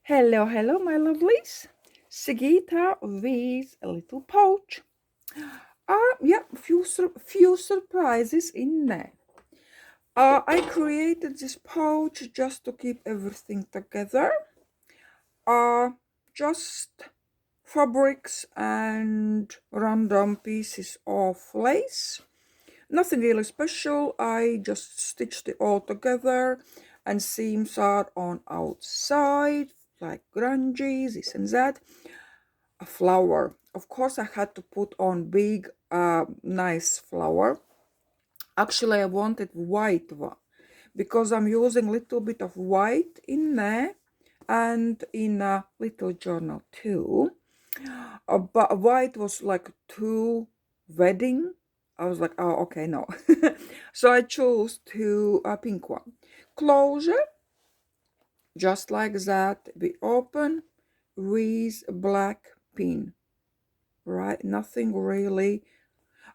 Hello, hello, my lovelies. Sigita with a little pouch. Yeah, few surprises in there. I created this pouch just to keep everything together. Uh, just fabrics and random pieces of lace. Nothing really special. I just stitched it all together, and seams are on outside, like grungy, this and that. A flower. Of course, I had to put on big, nice flower. Actually, I wanted white one because I'm using little bit of white in there and in a little journal too. But white was like too wedding. I was like, oh, okay, no. So I chose to a pink one. Closure, just like that. We open with black pin, right? Nothing really.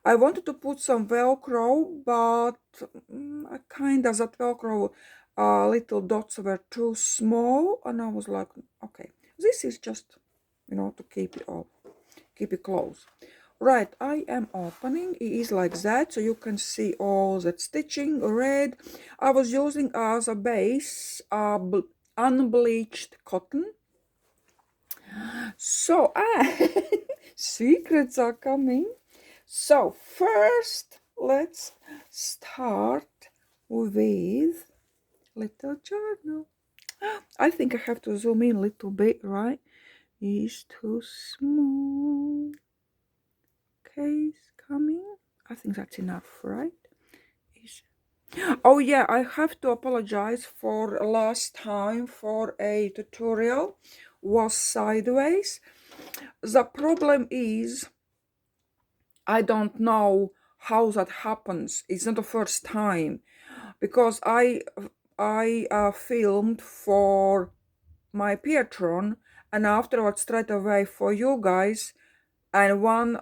I wanted to put some Velcro, but I kind of that Velcro little dots were too small, and I was like, okay, this is just, to keep it all, keep it close. Right, I am opening. It is like that, so you can see all that stitching red. I was using as a base unbleached cotton. So, secrets are coming. So first, let's start with little journal. I think I have to zoom in a little bit, right? It's too small. Okay, it's coming. I think that's enough, right? Oh yeah, I have to apologize for last time for a tutorial was sideways. The problem is I don't know how that happens. It's not the first time because I filmed for my Patreon and afterwards straight away for you guys, and one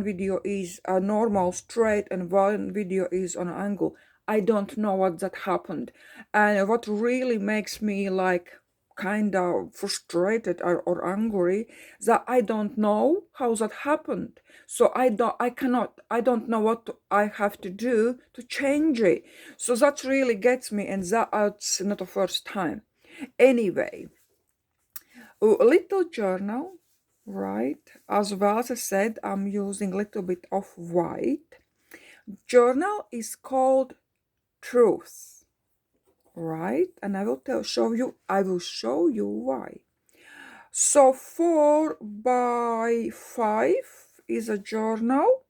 video is a normal straight and one video is on an angle. I don't know what that happened, and what really makes me like kind of frustrated or angry that I don't know how that happened. So I don't know what I have to do to change it. So that really gets me, and that's not the first time. Anyway, a little journal, right? As well as I said, I'm using a little bit of white. Journal is called Truth, right? And I will show you why. So 4 by 5 is a journal,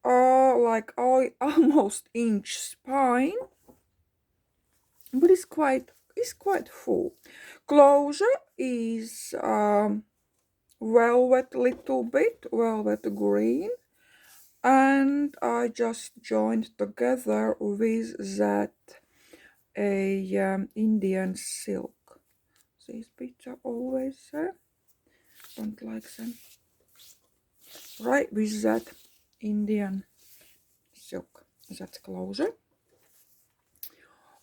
like almost inch spine, but it's quite full. Closure is velvet, little bit velvet green, and I just joined together with that a Indian silk. These bits are always there. Don't like them. Right, with that Indian silk. That's closure.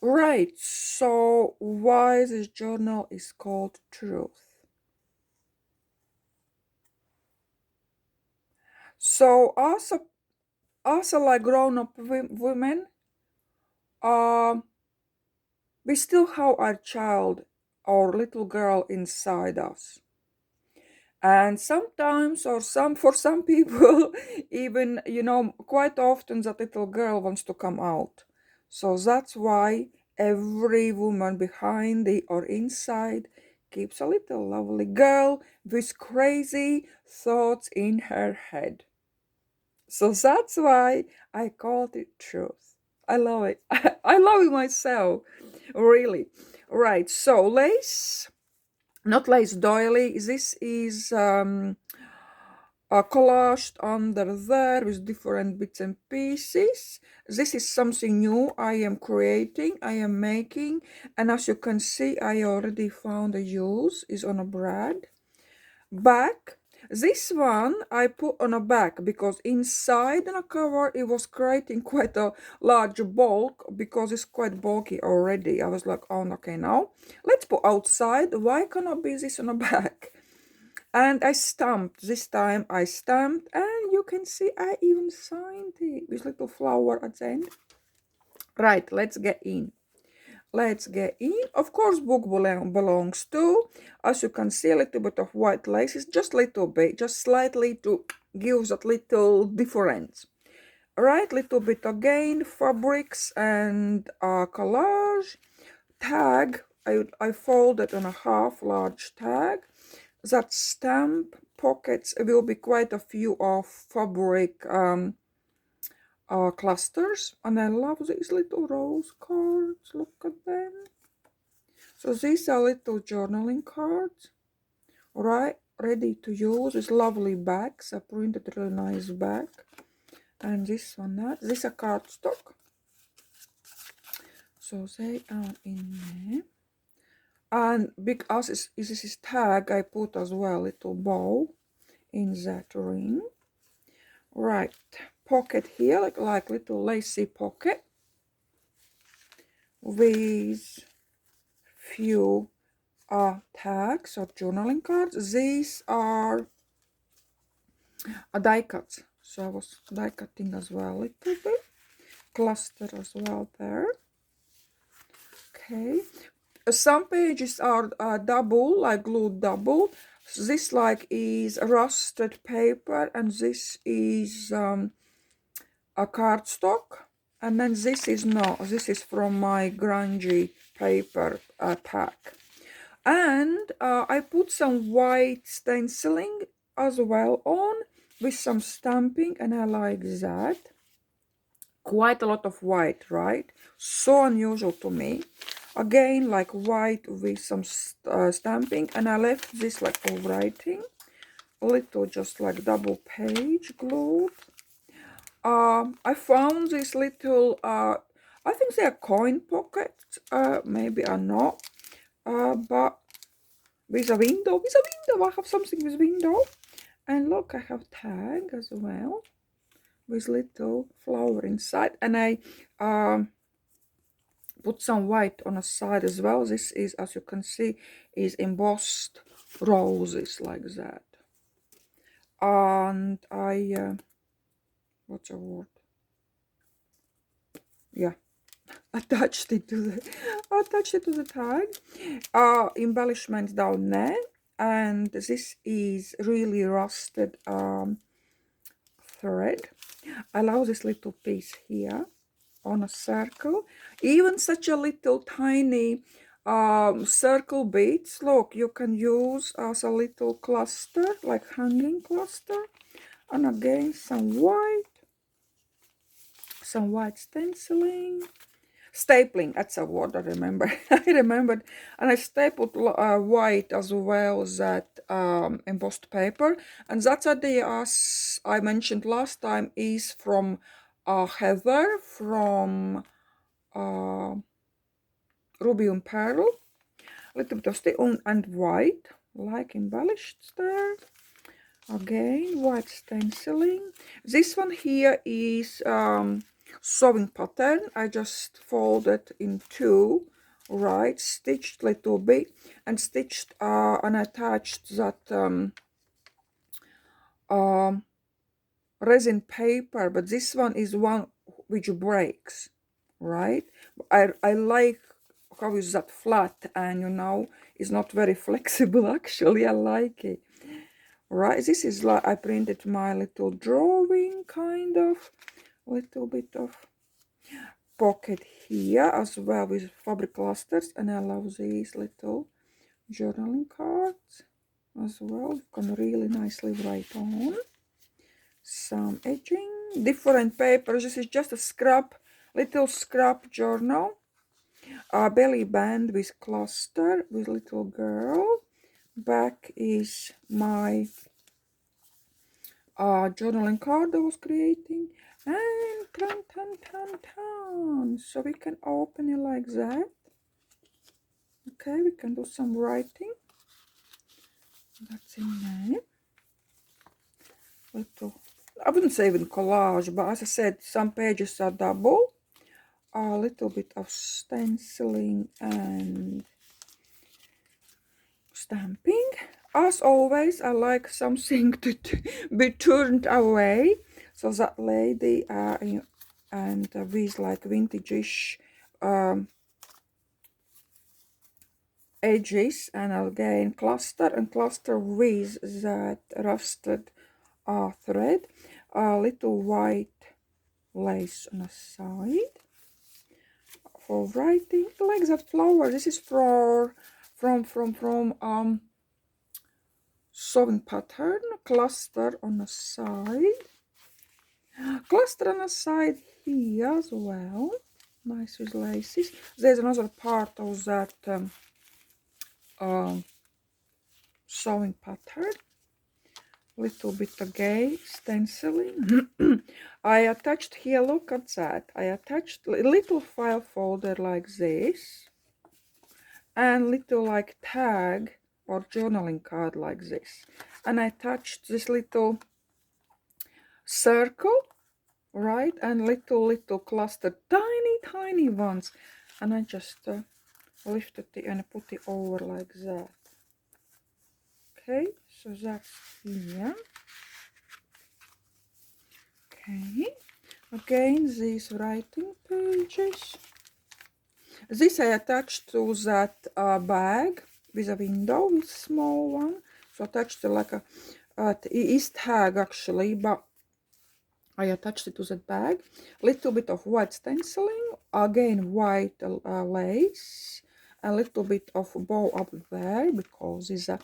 Right, so why this journal is called Truth? So also like grown-up women, we still have our child or little girl inside us. And sometimes, or for some people, even, quite often that little girl wants to come out. So that's why every woman behind the or inside keeps a little lovely girl with crazy thoughts in her head. So that's why I called it Truth. I love it. I love it myself, really. Right, so lace, not lace doily. This is collaged under there with different bits and pieces. This is something new I am creating, I am making, and as you can see, I already found a use is on a brad. Back, This one I put on a back because inside in a cover it was creating quite a large bulk because it's quite bulky already. I was like, oh, okay, now let's put outside. Why cannot be this on a back? And I stamped. This time I stamped, and you can see I even signed it with little flower at the end. Right, let's get in. Let's get in. Of course, book belongs to. As you can see, a little bit of white laces, just a little bit, just slightly to give that little difference. Right, little bit again, fabrics and collage. Tag, I folded on a half large tag. That stamp pockets will be quite a few of fabric clusters, and I love these little rose cards. Look at them. So these are little journaling cards, right? Ready to use. With lovely bags. I printed a really nice bag, and this one, this is a cardstock. So they are in there. And because this is tag, I put as well little bow in that ring. Right, pocket here, like little lacy pocket with few tags or journaling cards. These are die cuts, so I was die cutting as well a little bit. Cluster as well there. Okay, some pages are double, like glued double. This like is rusted paper, and this is a cardstock, and then this is this is from my grungy paper pack. And I put some white stenciling as well on with some stamping, and I like that. Quite a lot of white, right? So unusual to me. Again, like white with some stamping, and I left this like for writing. A little just like double page glued. I found this little, I think they are coin pockets, maybe are not, but with a window, I have something with window. And look, I have tag as well, with little flower inside, and I put some white on the side as well. This is, as you can see, is embossed roses like that. And I, what's a word? Yeah, attached it to the tag. Embellishment down there, and this is really rusted thread. I love this little piece here on a circle. Even such a little tiny circle beads, look, you can use as a little cluster, like hanging cluster. And again, some white stenciling. Stapling, that's a word I remember. I remembered, and I stapled white as well, that embossed paper. And that idea, as I mentioned last time, is from Heather from Ruby and Pearl. A little bit of steel and white, like embellished there. Again, white stenciling. This one here is sewing pattern. I just folded in two, right, stitched little bit, and stitched and attached that resin paper, but this one is one which breaks, right? I like how is that flat, and you know, it's not very flexible. Actually, I like it. Right, this is like I printed my little drawing, kind of little bit of pocket here as well with fabric clusters, and I love these little journaling cards as well. You can really nicely write on. Some edging, different papers. This is just a scrap, little scrap journal. A belly band with cluster with little girl. Back is my journaling card I was creating, and so we can open it like that. Okay, we can do some writing. That's in there. little, I wouldn't say even collage, but as I said, some pages are double. A little bit of stenciling and stamping. As always, I like something to be turned away. So that lady and these like vintage-ish edges, and again cluster with that rusted thread, a little white lace on the side for writing, like that flower. This is from sewing pattern. Cluster on the side, cluster on the side here as well, nice with laces. There's another part of that sewing pattern, little bit again stenciling. I attached here, look at that, I attached a little file folder like this and little like tag or journaling card like this, and I attached this little circle, right, and little cluster, tiny ones, and I just lifted it and put it over like that. Okay, so that's here. Okay, again these writing pages. This I attached to that bag with a window, with small one. So attached to like a it is tag actually, but I attached it to that bag. Little bit of white stenciling, again white lace, a little bit of bow up there because it's a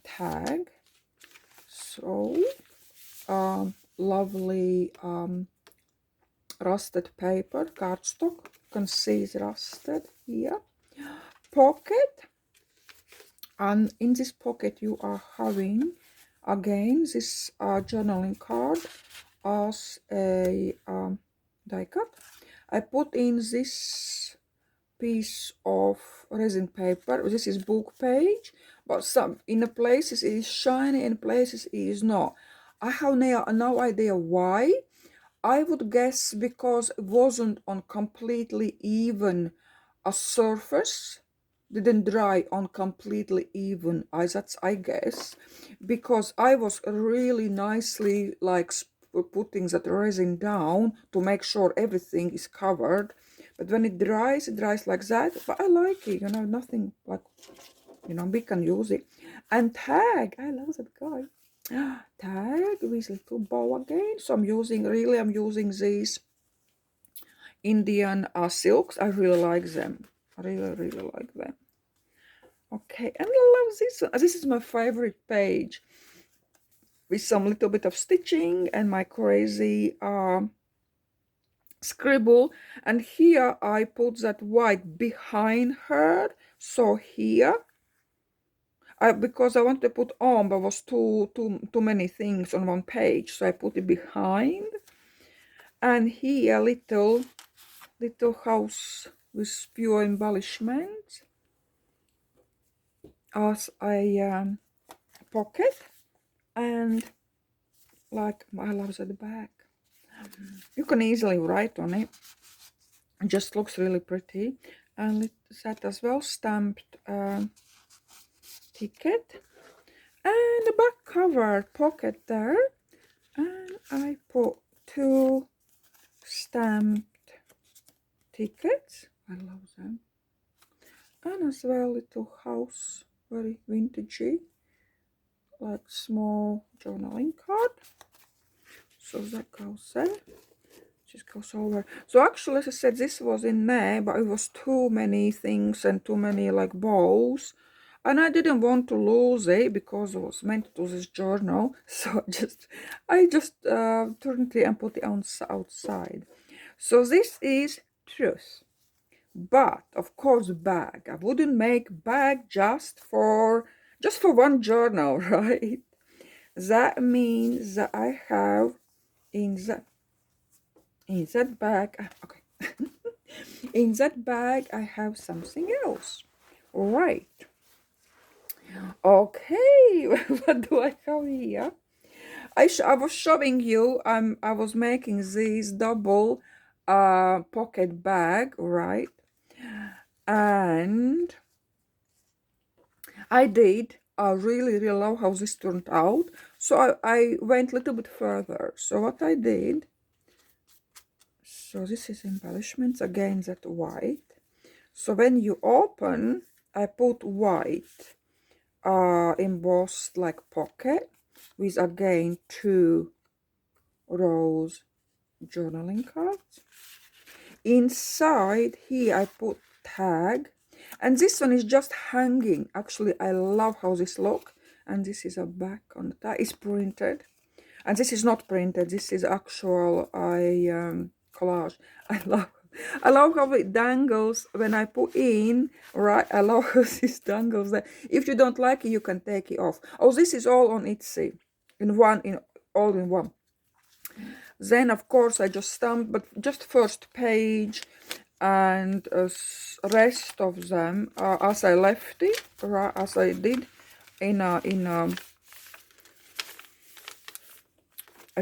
tag. So lovely rusted paper, cardstock. You can see it's rusted here. Pocket, and in this pocket you are having again this journaling card as a die cut. I put in this piece of resin paper. This is book page, but some in the places it is shiny, in places it is not. I have no idea why. I would guess because it wasn't on completely even a surface, didn't dry on completely even. I guess, because I was really nicely like putting that resin down to make sure everything is covered. But when it dries like that. But I like it, you know, nothing like, you know, we can use it. And tag, I love that guy. Tag with little bow again. So I'm using these Indian silks. I really like them. I really like them. Okay, and I love this one. This is my favorite page with some little bit of stitching and my crazy scribble. And here I put that white behind her. So here, because I want to put on, but was too many things on one page, so I put it behind. And here little house with pure embellishment as a pocket, and like I love that bag. You can easily write on it. It just looks really pretty, and that as well stamped ticket, and the back cover pocket there, and I put 2 stamped tickets. I love them. And as well little house, very vintagey, like small journaling card. So that goes there. Just goes over. So actually, as I said, this was in there, but it was too many things and too many like balls, and I didn't want to lose it because it was meant to do this journal. So I just turned it and put it on outside. So this is truth, but of course bag. I wouldn't make bag just for one journal, right? That means that I have in that bag, okay. In that bag I have something else. All right. Okay, what do I have here? I was showing you, I was making this double pocket bag, right? And I did. I really love how this turned out. So I went a little bit further. So what I did, so this is embellishments, again that white. So when you open, I put white embossed like pocket with again 2 rows journaling cards. Inside here I put tag, and this one is just hanging. Actually, I love how this look. And this is a back on the tag. It's printed, and this is not printed. This is actual collage. I love how it dangles when I put in, right? I love how this dangles there. If you don't like it, you can take it off. Oh, this is all on Etsy all in one. Then of course I just stamped, but just first page, and rest of them as I left it, right, as I did in a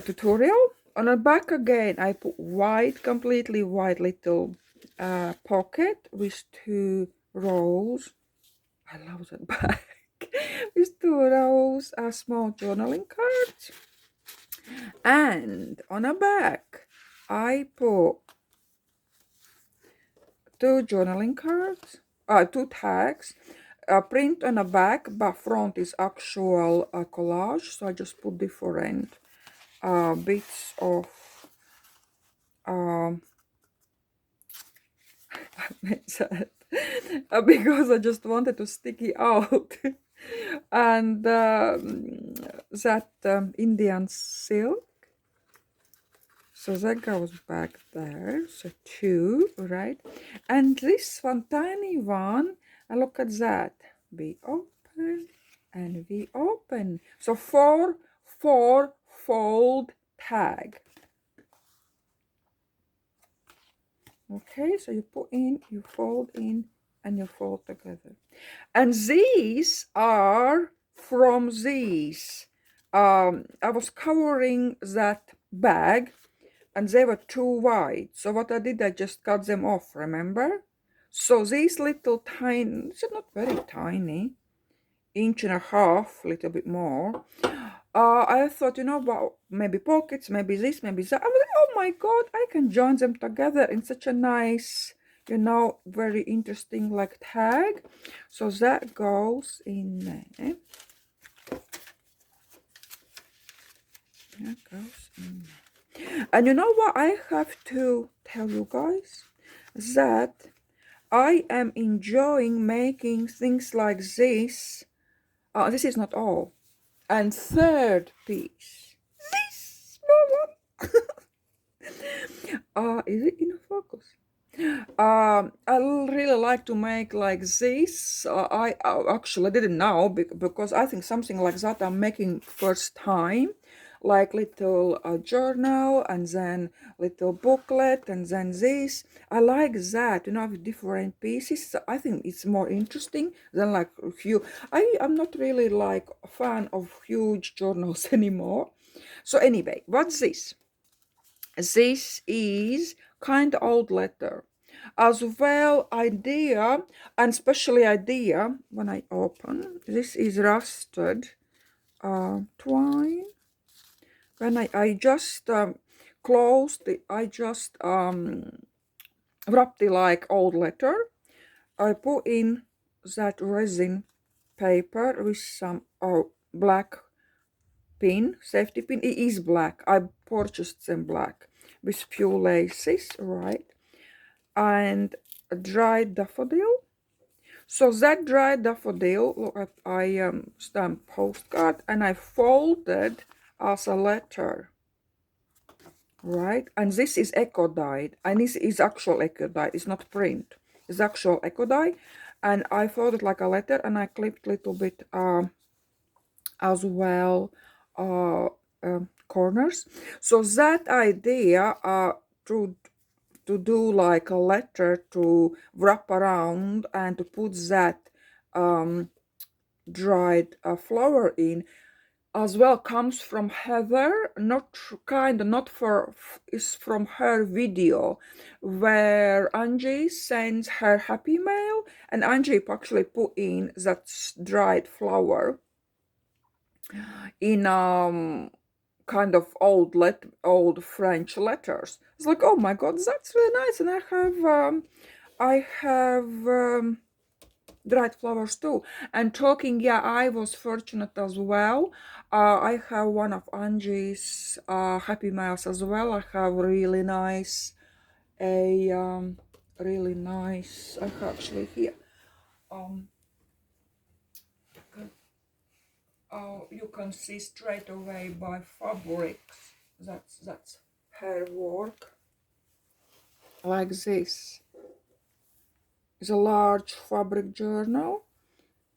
tutorial. On the back again I put white, completely white little pocket with 2 rows. I love that bag. With 2 rows small journaling cards. And on the back I put 2 journaling cards, 2 tags. Print on the back, but front is actual collage. So I just put different bits of because I just wanted to stick it out. And that Indian silk. So that goes back there. So 2, right? And this one, tiny one, and look at that. We open and we open. So 4 fold tag. Okay, so you put in, you fold in, and you fold together. And these are from these. I was covering that bag, and they were too wide. So what I did, I just cut them off, remember? So these little tiny, it's not very tiny, 1.5 inches, a little bit more. I thought, you know, well, maybe pockets, maybe this, maybe that. I was like, oh my God, I can join them together in such a nice, you know, very interesting like tag. So that goes in there. That goes in there. And you know what? I have to tell you guys that I am enjoying making things like this. This is not all. And third piece, this small one. Is it in focus? I really like to make like this. I actually didn't know because I think something like that I'm making first time, like little journal and then little booklet and then this. I like that, you know, with different pieces. So I think it's more interesting than like huge. I'm not really like a fan of huge journals anymore. So anyway, what's this? This is kind of old letter. As well, idea, and especially idea, when I open, this is rusted twine. When I just closed it, I just wrapped it like old letter. I put in that resin paper with some black pin, safety pin. It is black. I purchased them black with few laces, right? And a dried daffodil. So that dried daffodil, look, I stamped postcard and I folded as a letter, right? And this is eco dyed, and this is actual eco dye. It's not print. It's actual eco dye, and I folded like a letter, and I clipped a little bit as well corners. So that idea to do like a letter to wrap around and to put that dried flower in, as well comes from Heather, not for, is from her video where Angie sends her happy mail, and Angie actually put in that dried flower in kind of old French letters. It's like, oh my god, that's really nice. And I have dried flowers too. And talking, yeah, I was fortunate as well. I have one of Angie's happy mails as well. I have really nice, really nice. I have actually here. Um, you can see straight away by fabrics. That's her work. Like this. It's a large fabric journal.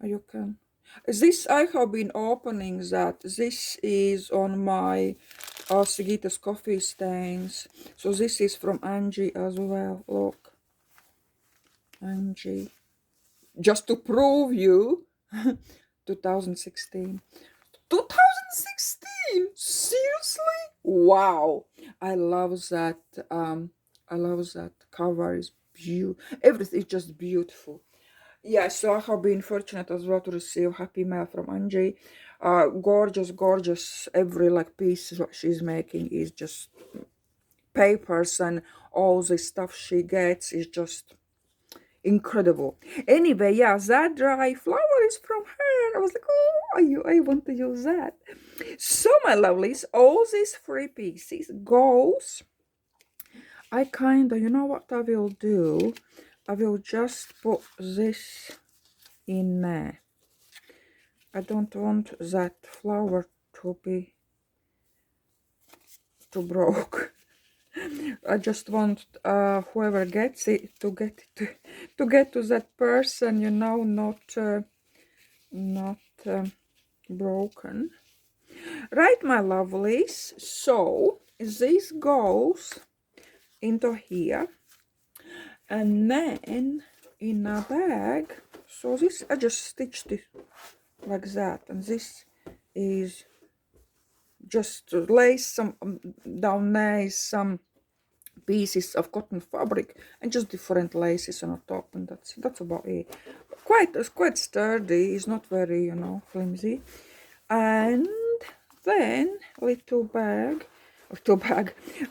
You can. This I have been opening that. This is on my Sigitascoffeestains. So this is from Angie as well. Look, Angie. Just to prove you, 2016. 2016. Seriously? Wow. I love that. I love that cover. Is beautiful. Everything is just beautiful. Yeah, so I have been fortunate as well to receive happy mail from Angie. Gorgeous. Every like piece what she's making is just papers, and all the stuff she gets is just incredible. Anyway, yeah, that dry flower is from her. I was like, oh, I want to use that. So my lovelies, all these 3 pieces goes. I kind of, you know what I will do? I will just put this in there. I don't want that flower to be too broke. I just want whoever gets it to get to that person, you know, not broken. Right, my lovelies. So this goes into here, and then in a bag. So this I just stitched it like that, and this is just to lace some down there is some pieces of cotton fabric and just different laces on the top, and that's about it. It's quite sturdy. It's not very, you know, flimsy. And then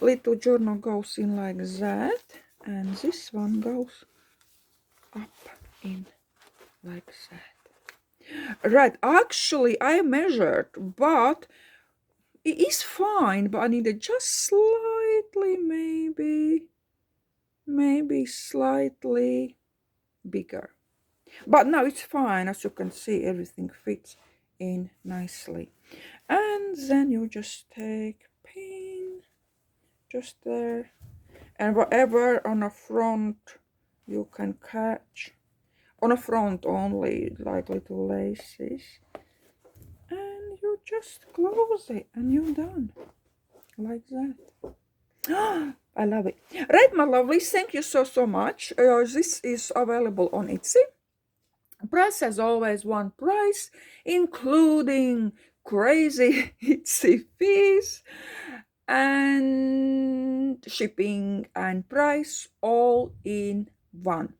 little journal goes in like that, and this one goes up in like that. Right, actually I measured, but it is fine, but I needed just slightly, maybe slightly bigger. But now it's fine. As you can see, everything fits in nicely. And then you just take pin just there, and whatever on the front you can catch. On the front only, like little laces. And you just close it and you're done. Like that. I love it. Right, my lovelies, thank you so much. This is available on Etsy. Price as always one price, including crazy Etsy fees and shipping and price all in one.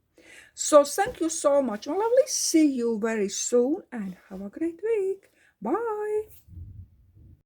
So thank you so much, my lovely. See you very soon and have a great week. Bye.